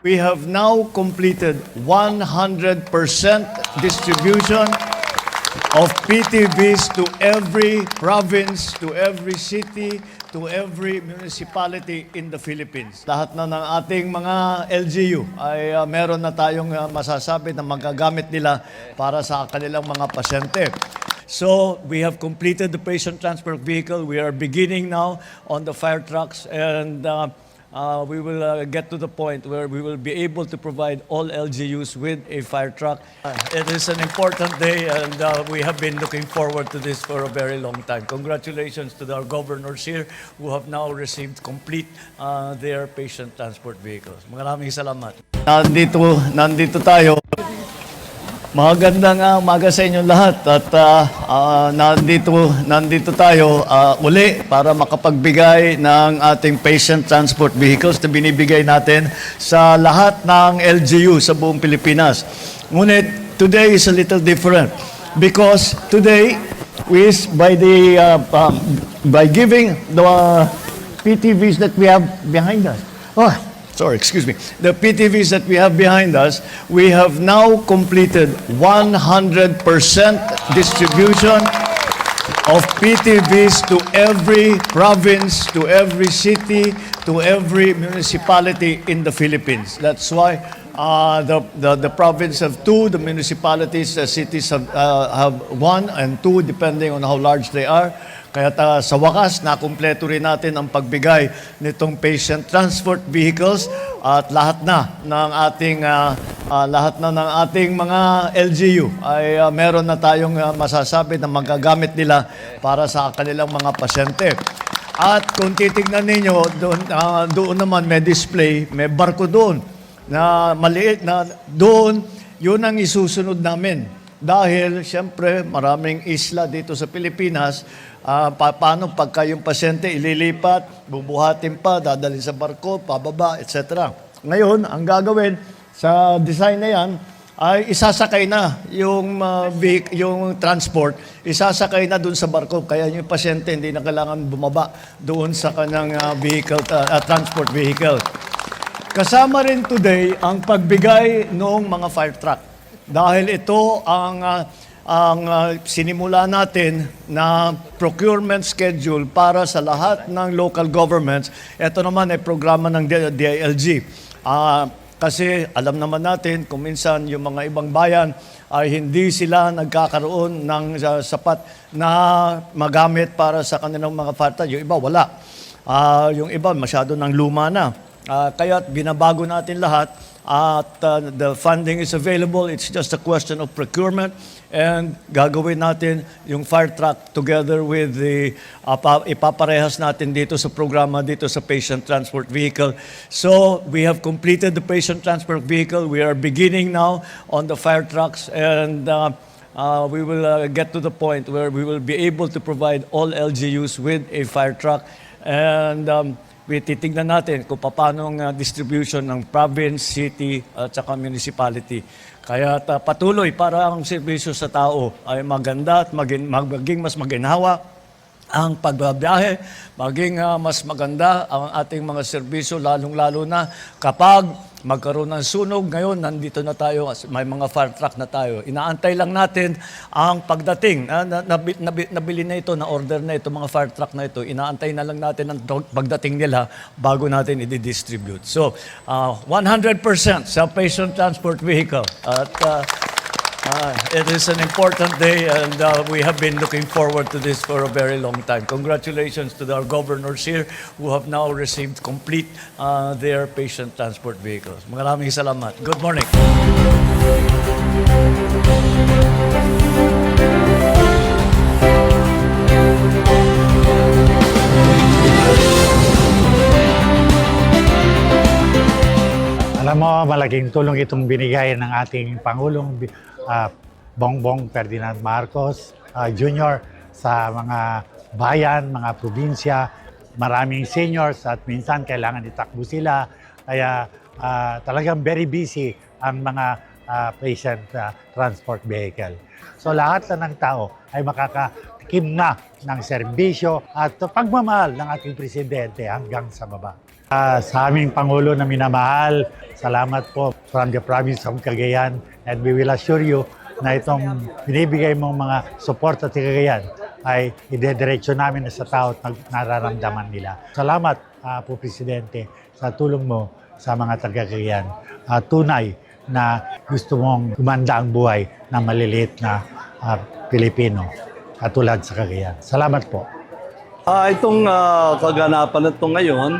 We have now completed 100% distribution of PTVs to every province, to every city, to every municipality in the Philippines. Lahat na ng ating mga LGU ay meron na tayong masasabi na magagamit nila para sa kanilang mga pasyente. So, we have completed the patient transport vehicle. We are beginning now on the fire trucks, and we will get to the point where we will be able to provide all LGUs with a fire truck. It is an important day, and we have been looking forward to this for a very long time. Congratulations to our governors here who have now received complete their patient transport vehicles. Maraming salamat. Nandito tayo. Magandang umaga sa inyong lahat at nandito tayo uli para makapagbigay ng ating patient transport vehicles na binibigay natin sa lahat ng LGU sa buong Pilipinas. Ngunit today is a little different because today is by giving the PTVs that we have behind us. The PTVs that we have behind us, we have now completed 100% distribution of PTVs to every province, to every city, to every municipality in the Philippines. That's why the province have 2, the municipalities, the cities have 1 and 2, depending on how large they are. Kaya sa wakas, nakumpleto rin natin ang pagbigay nitong patient transport vehicles at lahat na ng ating mga LGU ay meron na tayong masasabi na magagamit nila para sa kanilang mga pasyente. At kung titignan ninyo, doon naman may display, may barko doon na maliit na doon, yun ang isusunod namin. Dahil, siyempre, maraming isla dito sa Pilipinas, paano pagka yung pasyente ililipat, bubuhatin pa, dadalhin sa barko, pababa, etc. Ngayon, ang gagawin sa design na yan, ay isasakay na yung transport, isasakay na doon sa barko. Kaya yung pasyente hindi na kailangan bumaba doon sa kanyang transport vehicle. Kasama rin today ang pagbigay ng mga fire truck. Dahil ito ang sinimula natin na procurement schedule para sa lahat ng local governments. Ito naman ay programa ng DILG. Kasi alam naman natin kung minsan yung mga ibang bayan ay hindi sila nagkakaroon ng sapat na magamit para sa kanilang mga farta. Yung iba wala. Yung iba masyado ng luma na. Kaya binabago natin lahat. At the funding is available. It's just a question of procurement. And gagawin natin yung fire truck together with the ipaparehas natin dito sa programa, dito sa patient transport vehicle. So we have completed the patient transport vehicle. We are beginning now on the fire trucks, and we will get to the point where we will be able to provide all LGUs with a fire truck. And titignan natin kung paano ang distribution ng province, city, at saka municipality. Kaya patuloy para ang serbisyo sa tao ay maganda at maging mas maginhawa ang pagbabiyahe, maging mas maganda ang ating mga serbisyo, lalong-lalo na kapag magkaroon ng sunog. Ngayon, nandito na tayo, may mga fire truck na tayo. Inaantay lang natin ang pagdating. Nabili na ito, na-order na ito, mga fire truck na ito. Inaantay na lang natin ang pagdating nila bago natin i-distribute. So, 100% sa patient transport vehicle. At it is an important day, and we have been looking forward to this for a very long time. Congratulations to our governors here who have now received complete their patient transport vehicles. Maraming salamat. Good morning. Alam mo, malaking tulong itong binigay ng ating Pangulong Bongbong Ferdinand Marcos Jr. sa mga bayan, mga probinsya. Maraming seniors at minsan kailangan itakbo sila. Kaya talagang very busy ang mga patient transport vehicle. So lahat na ng tao ay makakatikim na ng serbisyo at pagmamahal ng ating presidente hanggang sa baba. Sa aming Pangulo na minamahal, salamat po from the province of Cagayan, and we will assure you na itong binibigay mong mga support at Cagayan ay idediretso namin sa tao at nararamdaman nila. Salamat po Presidente sa tulong mo sa mga taga-Cagayan. Tunay na gusto mong gumanda ang buhay ng maliliit na Pilipino katulad sa Cagayan. Salamat po. Itong kaganapan na ito ngayon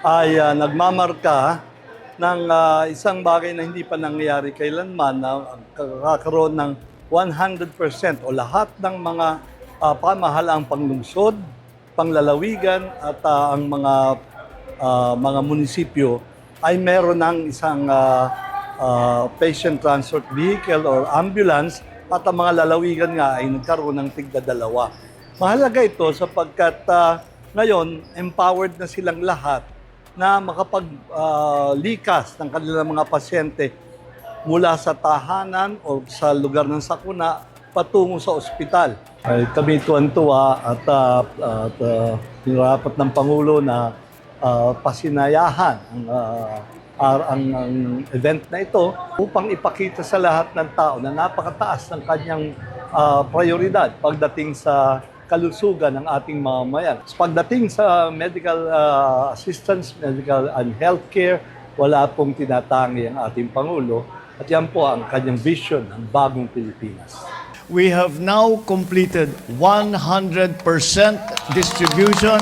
ay nagmamarka ng isang bagay na hindi pa nangyayari kailanman na kakaroon ng 100% o lahat ng mga pamahalaang panglungsod, panglalawigan at ang mga munisipyo ay meron ng isang patient transport vehicle or ambulance at ang mga lalawigan nga ay nagkaroon ng tigda-dalawa. Mahalaga ito sapagkat ngayon empowered na silang lahat na makapag-likas ng kanilang mga pasyente mula sa tahanan o sa lugar ng sakuna patungo sa ospital. Ay, kami tuwan-tuwa at nirapat ng Pangulo na pasinayahan ang event na ito upang ipakita sa lahat ng tao na napakataas ng kanyang prioridad pagdating sa kalusugan ng ating mamamayan. Pagdating sa medical assistance, medical and healthcare, wala pong tinatangi ang ating Pangulo at yan po ang kanyang vision ng bagong Pilipinas. We have now completed 100% distribution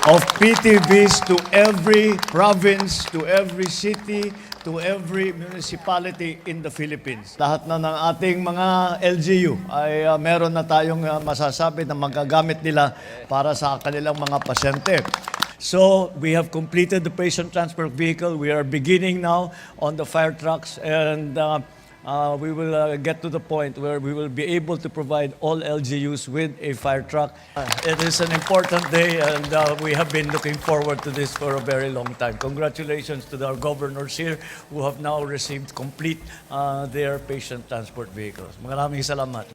of PTVs to every province, to every city, to every municipality in the Philippines. Lahat na ng ating mga LGU ay meron na tayong masasabi na magagamit nila para sa kanilang mga pasyente. So, we have completed the patient transport vehicle. We are beginning now on the fire trucks, and we will get to the point where we will be able to provide all LGUs with a fire truck. It is an important day, and we have been looking forward to this for a very long time. Congratulations to our governors here who have now received complete their patient transport vehicles. Maraming salamat.